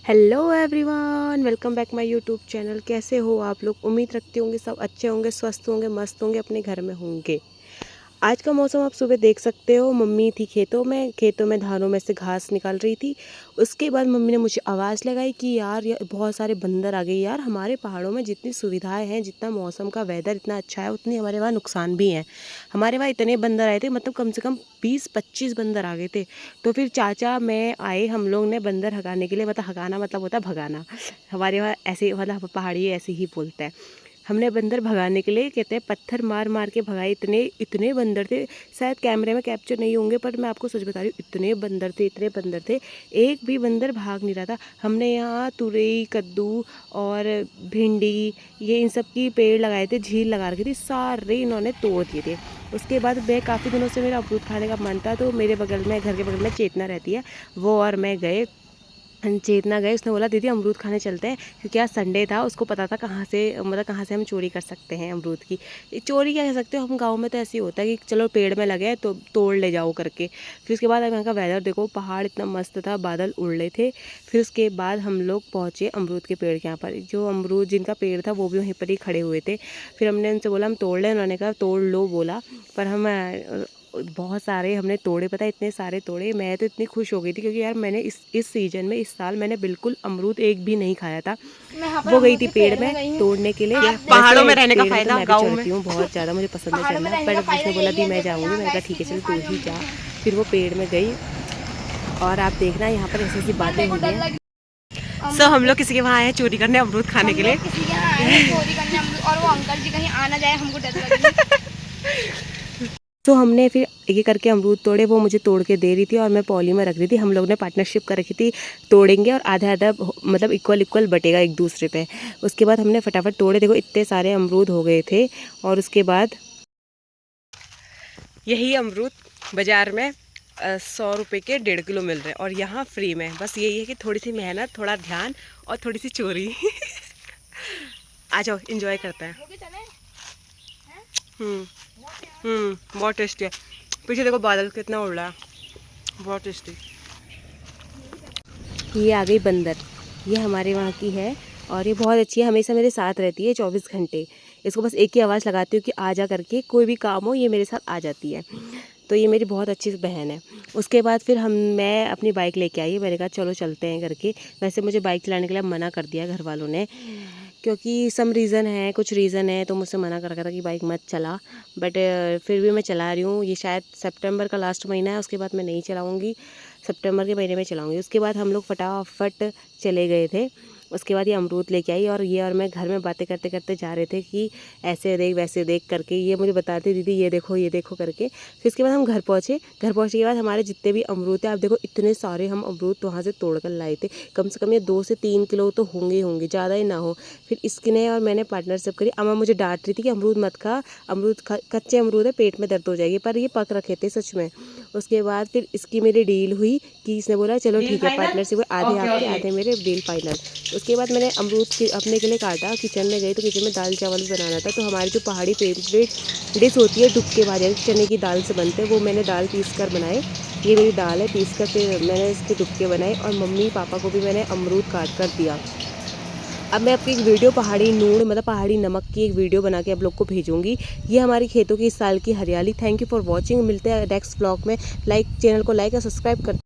Hello everyone, welcome back my YouTube channel. कैसे हो आप लोग? उम्मीद रखते होंगे सब अच्छे होंगे, स्वस्थ होंगे, मस्त होंगे, अपने घर में होंगे। आज का मौसम आप सुबह देख सकते हो। मम्मी थी खेतों में धानों में से घास निकाल रही थी। उसके बाद मम्मी ने मुझे आवाज़ लगाई कि यार बहुत सारे बंदर आ गए। यार हमारे पहाड़ों में जितनी सुविधाएं हैं, जितना मौसम का वेदर इतना अच्छा है, उतनी हमारे वहाँ नुकसान भी हैं। हमारे वहाँ इतने बंदर आए थे, मतलब कम से कम 20-25 बंदर आ गए थे। तो फिर चाचा मैं आए, हम लोग ने बंदर हगाने के लिए, मतलब हगाना मतलब होता है भगाना, हमारे वहाँ ऐसे मतलब पहाड़ी ऐसे ही बोलते हैं। हमने बंदर भगाने के लिए कहते हैं पत्थर मार मार के भगाए। इतने इतने बंदर थे, शायद कैमरे में कैप्चर नहीं होंगे, पर मैं आपको सच बता रही हूँ, इतने बंदर थे, इतने बंदर थे, एक भी बंदर भाग नहीं रहा था। हमने यहाँ तुरई, कद्दू और भिंडी, ये इन सब की पेड़ लगाए थे, झील लगा रखी थी, सारे इन्होंने तोड़ दिए थे। उसके बाद मैं काफ़ी दिनों से मेरा अमरूद खाने का मन था, तो मेरे बगल में, घर के बगल में चेतना रहती है, वो और मैं गए, चेतना गए। उसने बोला दीदी अमरूद खाने चलते हैं, क्योंकि आज संडे था। उसको पता था कहाँ से, मतलब कहाँ से हम चोरी कर सकते हैं अमरूद की। चोरी क्या कह सकते हो, हम गांव में तो ऐसे ही होता है कि चलो पेड़ में लगे तो तोड़ ले जाओ करके। फिर उसके बाद यहाँ का वेदर देखो, पहाड़ इतना मस्त था, बादल उड़ रहे थे। फिर उसके बाद हम लोग पहुँचे अमरूद के पेड़ के यहाँ पर। जो अमरूद जिनका पेड़ था वो भी वहीं पर ही खड़े हुए थे। फिर हमने उनसे बोला हम तोड़ लें, उन्होंने कहा तोड़ लो बोला। पर हम बहुत सारे हमने तोड़े, पता है इतने सारे तोड़े। मैं तो इतनी खुश हो गई थी, क्योंकि यार मैंने इस सीजन में, इस साल मैंने बिल्कुल अमरूद एक भी नहीं खाया था। वो गई थी पेड़ में तोड़ने के लिए। पहाड़ों में रहने का फायदा मैं भी चढ़ती हूँ बहुत ज़्यादा, मुझे पसंद है चढ़ना, पर उसने बोला दी मैं जाऊँगी। मैंने कहा ठीक है चल तू ही जा। फिर वो पेड़ में गई, और आप देखना यहाँ पर ऐसी ऐसी बातें हो रही हैं। सो हम लोग किसी के वहाँ आए हैं चोरी करने अमरूद खाने के लिए। किसी के यहाँ आए हैं चोरी करने अमरूद, और वो अंकल जी कहीं आ ना जाए, हमको डर लगे। तो हमने फिर एक एक करके अमरूद तोड़े। वो मुझे तोड़ के दे रही थी और मैं पॉली में रख रही थी। हम लोग ने पार्टनरशिप कर रखी थी, तोड़ेंगे और आधा आधा मतलब इक्वल इक्वल बटेगा एक दूसरे पे। उसके बाद हमने फटाफट तोड़े। देखो इतने सारे अमरूद हो गए थे। और उसके बाद यही अमरूद बाज़ार में 100 रुपये के 1.5 किलो मिल रहे हैं, और यहाँ फ्री में। बस यही है कि थोड़ी सी मेहनत, थोड़ा ध्यान और थोड़ी सी चोरी। आ जाओ इंजॉय करते हैं। बहुत टेस्टी है। पीछे देखो बादल कितना उड़ रहा है, बहुत टेस्टी। ये आ गई बंदर, ये हमारे वहाँ की है और ये बहुत अच्छी है, हमेशा मेरे साथ रहती है 24 घंटे। इसको बस एक ही आवाज़ लगाती हूँ कि आ जा करके, कोई भी काम हो ये मेरे साथ आ जाती है। तो ये मेरी बहुत अच्छी बहन है। उसके बाद फिर मैं अपनी बाइक लेके आई। मैंने कहा चलो चलते हैं करके। वैसे मुझे बाइक चलाने के लिए मना कर दिया घर वालों ने, क्योंकि सम रीज़न है, कुछ रीज़न है, तो मुझसे मना कर रखा था कि बाइक मत चला। बट फिर भी मैं चला रही हूँ। ये शायद सितंबर का लास्ट महीना है, उसके बाद मैं नहीं चलाऊँगी, सितंबर के महीने में चलाऊँगी। उसके बाद हम लोग फटाफट चले गए थे। उसके बाद ये अमरूद लेके आई, और ये और मैं घर में बातें करते करते जा रहे थे कि ऐसे देख वैसे देख करके। ये मुझे बताते दीदी ये देखो करके। फिर उसके बाद हम घर पहुँचे। घर पहुँचने के बाद हमारे जितने भी अमरूद थे, आप देखो इतने सारे हम अमरूद वहाँ से तोड़ कर लाए थे। कम से कम ये 2 से 3 किलो तो होंगे, ज़्यादा ही ना हो। फिर इसने और मैंने पार्टनरशिप करी। अम्मा मुझे डांट रही थी कि अमरूद मत खा, कच्चे अमरूद है, पेट में दर्द हो जाएगी, पर ये पक रखे थे सच में। उसके बाद फिर इसकी मेरी डील हुई कि इसने बोला चलो ठीक है, पार्टनरशिप आधे आपके आधे मेरे, डील फाइनल। उसके बाद मैंने अमरूद अपने के लिए काटा। किचन में गई तो किचन में दाल चावल भी बनाना था। तो हमारी जो पहाड़ी फेवरेट डिश होती है डुबके भाजा, चने की दाल से बनते हैं, वो मैंने दाल पीस कर बनाए। ये मेरी दाल है पीस कर, फिर मैंने इसके डुबके बनाए, और मम्मी पापा को भी मैंने अमरूद काट कर दिया। अब मैं आपको एक वीडियो पहाड़ी नून मतलब पहाड़ी नमक की एक वीडियो बना के आप लोग को भेजूंगी। ये हमारी खेतों की इस साल की हरियाली। Thank you for watching. मिलते हैं नेक्स्ट ब्लॉग में। चैनल को लाइक और सब्सक्राइब कर